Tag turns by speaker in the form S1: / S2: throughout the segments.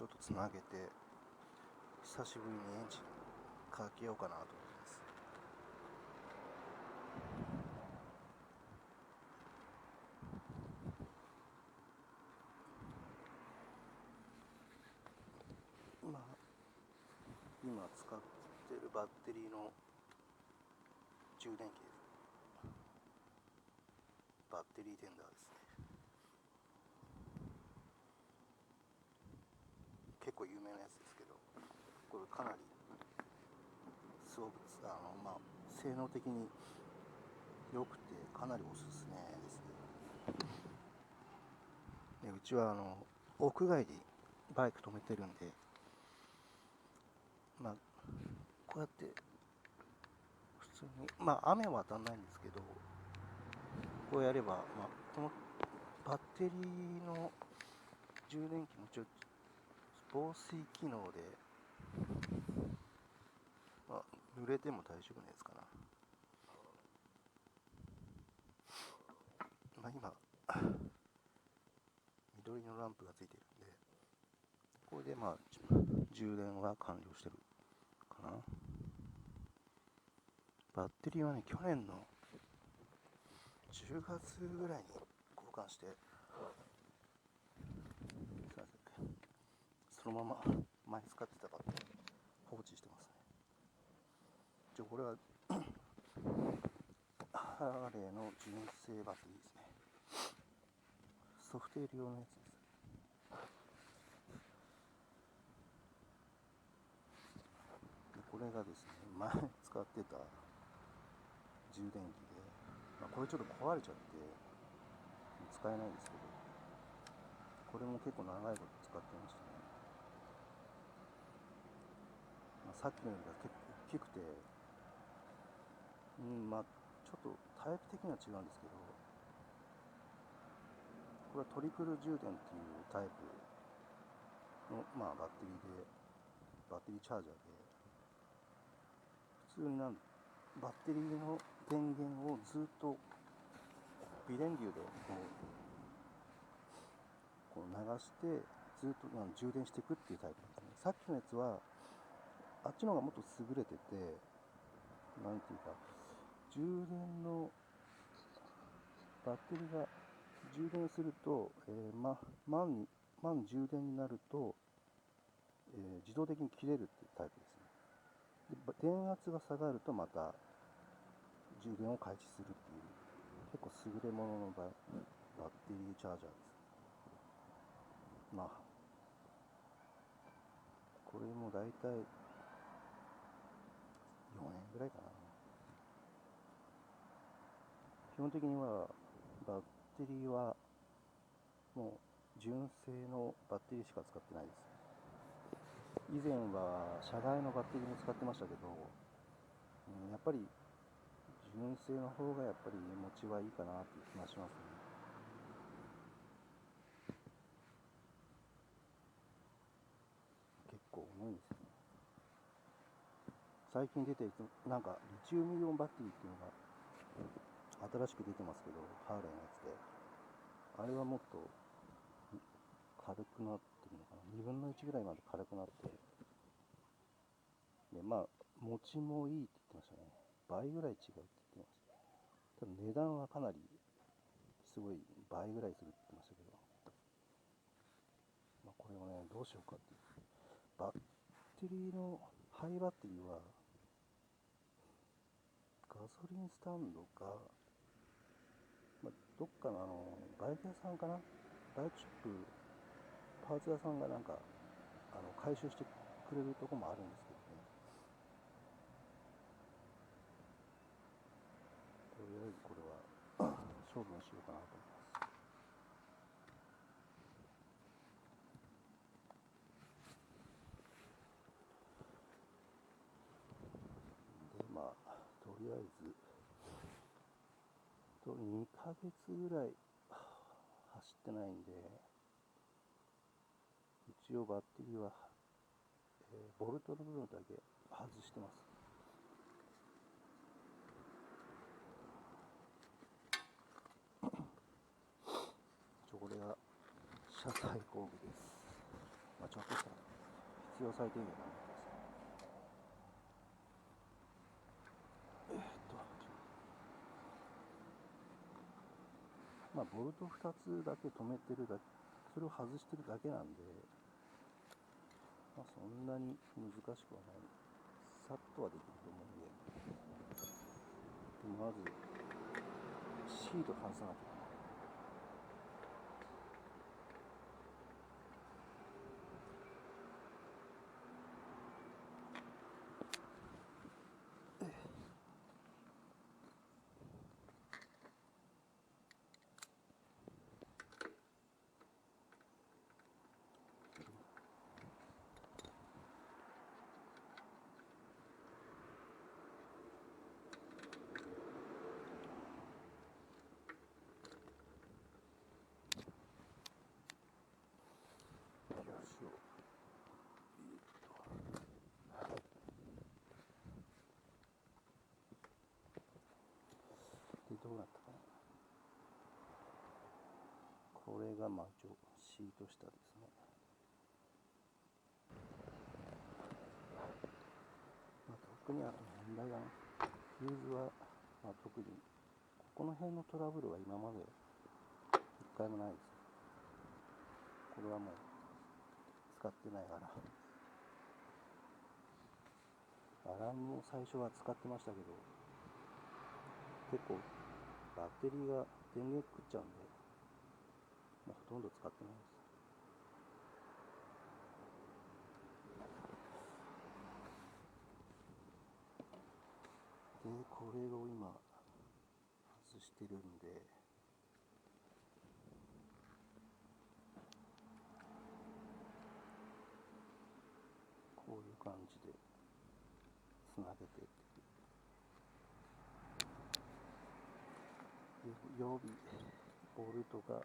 S1: ょっとつなげて久しぶりにエンジンかけようかなと思います。今使ってるバッテリーの充電器です。バッテリーテンダーですね。結構有名なやつですけど、これかなりすごく性能的に良くてかなりおすすめですね。でうちは屋外にバイク止めてるんで、こうやって普通に雨は当たんないんですけど、こうやれば、このバッテリーの充電器も防水機能で、濡れても大丈夫なやつかな。今緑のランプがついてるんで、これで充電は完了してるかな。バッテリーはね、去年の10月ぐらいに交換して、そのまま前使ってたバッテリー放置してますね。これはハーレーの純正バッテリーですね。ソフトエリ用のやつです。これがですね、前使ってた充電器で、これちょっと壊れちゃって使えないんですけど、これも結構長いこと使ってましたね。さっきのよりは結構大きくて、ちょっとタイプ的には違うんですけど、これはトリプル充電っていうタイプの、バッテリーで、バッテリーチャージャーで、普通にバッテリーの電源をずっと微電流でこう流してずっと充電していくっていうタイプですね。さっきのやつはあっちの方がもっと優れてて、なんていうか、充電のバッテリーが充電すると、満充電になると、自動的に切れるっていうタイプですね。で電圧が下がるとまた充電を開始するっていう結構優れもののバッテリーチャージャーです。これもだいたい4年ぐらいかな。基本的にはバッテリーはもう純正のバッテリーしか使ってないです。以前は社外のバッテリーも使ってましたけど、やっぱり純正の方がやっぱり持ちはいいかなっていう気がしますね。結構重いんですよね。最近出てるリチウムイオンバッテリーっていうのが新しく出てますけど、ハーレーのやつで、あれはもっと軽くなってるのかな。2分の1ぐらいまで軽くなって、で持ちもいいって言ってましたね。倍ぐらい違うって言ってました。ただ値段はかなりすごい倍ぐらいするって言ってましたけど、これをね、どうしようかっていう。バッテリーのハイバッテリーはガソリンスタンドか、どっかのバイク屋さんかな、バイクショップ、パーツ屋さんが回収してくれるとこもあるんですけどね。とりあえずこれは処分しようかなと思います。でとりあえず2ヶ月ぐらい走ってないんで、一応バッテリーは、ボルトの部分だけ外してます。これが車載工具です。まあ、ちょっとした必要最低限なんです。まあ、ボルト2つだけ止めてるだけ、それを外してるだけなんで、まあ、そんなに難しくはない。さっとはできると思うんで、まずシート外さなきゃいけない。よいしょ。で、どうなったかな。これがまあ一応シート下ですね。まあ、特に問題がね、フューズは、まあ、特にこの辺のトラブルは今まで一回もないです。これはもう使ってないアランも最初は使ってましたけど、結構バッテリーが電源食っちゃうんで、もうほとんど使ってないです。で、これを今外してるんで、こういう感じでつなげてっていう。で、予備ボルトが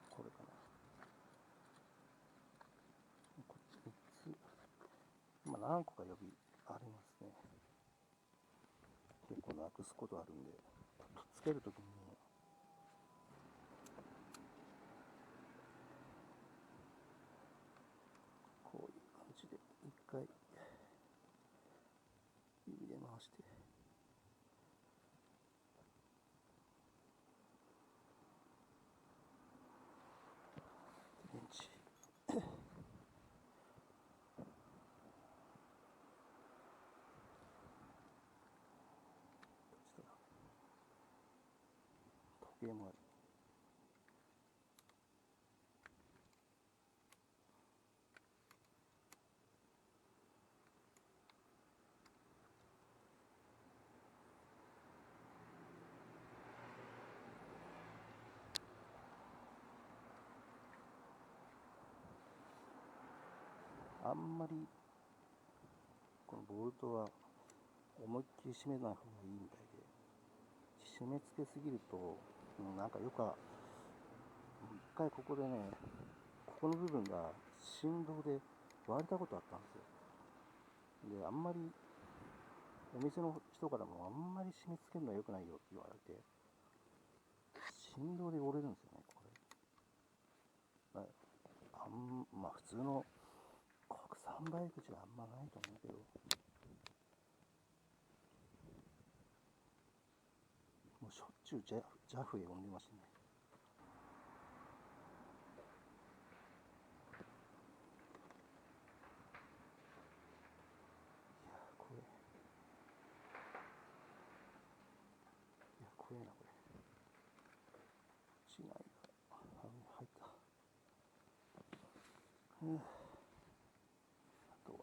S1: これかな。こっち3つ、今何個か予備ありますね。結構なくすことあるんで、とっつけるときにこういう感じで一回指で回して、電池時計もある。あんまりこのボルトは思いっきり締めない方がいいみたいで、締め付けすぎると、なんかよく一回ここでね、ここの部分が振動で割れたことあったんですよ。で、あんまりお店の人からもあんまり締め付けるのは良くないよって言われて、振動で折れるんですよね、これ。まあ普通の国産バイクじゃあんまないと思うけど、もうしょっちゅうJAF へ呼んでましたね。いやー、怖えな、これ。違いが、入った。あとは、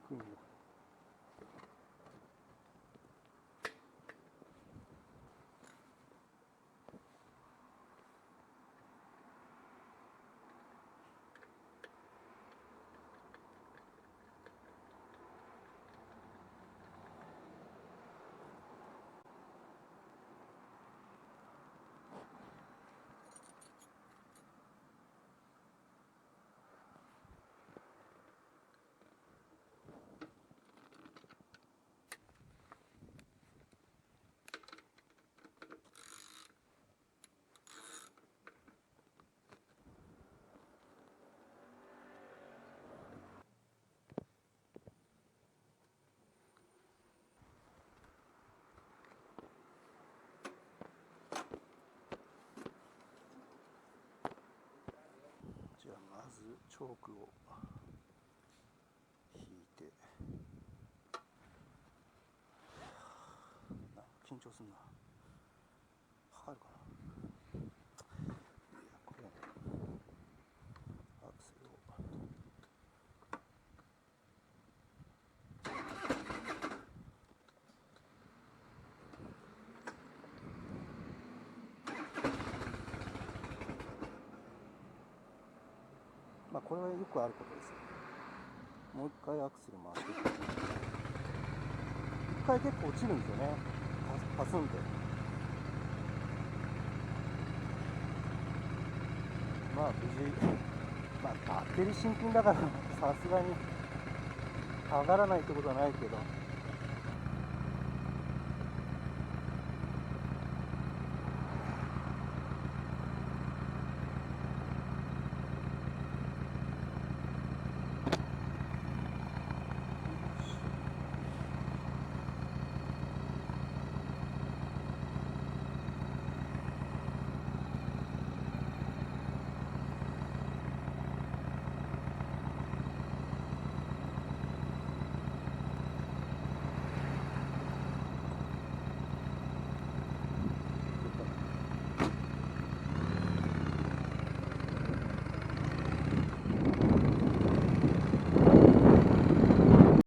S1: くいんだ。じゃあまずチョークを引いて、緊張すんな。測るかな。いや、これアクセルをまあこれはよくあることです。もう一回アクセル回していく。一回結構落ちるんですよね、パスンって。まあ無事、まあバッテリー新品だからさすがに上がらないってことはないけど、